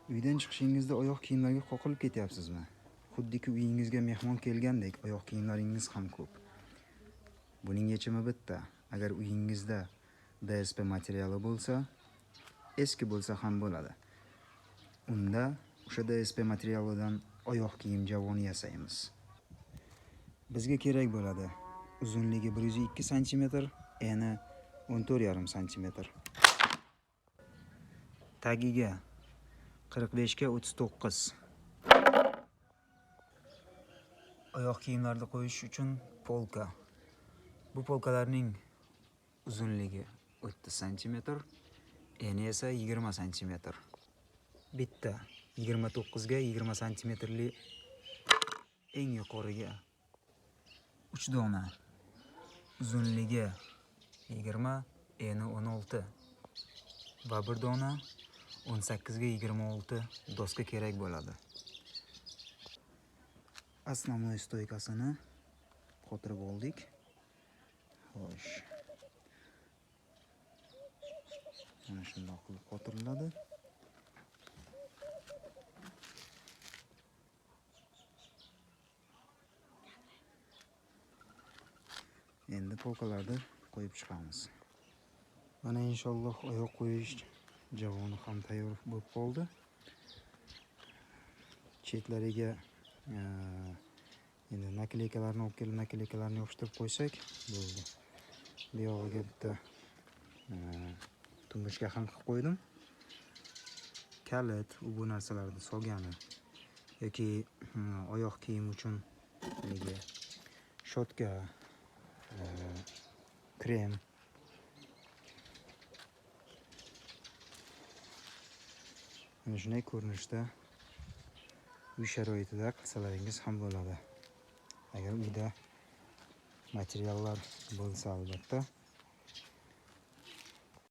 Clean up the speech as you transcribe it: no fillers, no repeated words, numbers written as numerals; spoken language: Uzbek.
Uydan chiqishingizda oyoq kiyimlarga qoqilib ketyapsizmi? Xuddiki uyingizga mehmon kelgandek oyoq kiyimlaringiz ham ko'p. Buning yechimi bitta. Agar uyingizda DSP materiali bo'lsa, eski bo'lsa ham bo'ladi. Unda o'sha DSP materialidan oyoq kiyim javoni yasaymiz. Bizga kerak bo'ladi. Uzunligi 102 sm, eni 14,5 sm. Tagiga 45 ga 39. Oyoq kiyimlarni qo'yish uchun polka. Bu polkalarning uzunligi 30 cm, eni esa 20 cm. Bitta 29 ga 20 cm eng yuqoriga 3 dona. Uzunligi 20, eni 16 va bir dona 18 ga 26 doska kerak bo'ladi. Основной stoykasini qotirib oldik. Xo'sh. Mana shunday qilib qotiriladi. Endi polkalarni qo'yib chiqamiz. Mana inshaalloh oyoq qo'yish javoni ham tayyor bo'lib qoldi. Chetlariga endi nakleykalarni olib kelib nakleykalarni yopishtirib qo'ysak bo'ldi. Bu yog'iga bitta tumbuchka ham qilib qo'ydim. Kalit, bu narsalarni solgani yoki oyoq kiyim uchun nega shotka, krem. Mana shunday ko'rinishda uy sharoitida qilsalaringiz ham bo'ladi. Agar uyda materiallar bo'lsa albatta.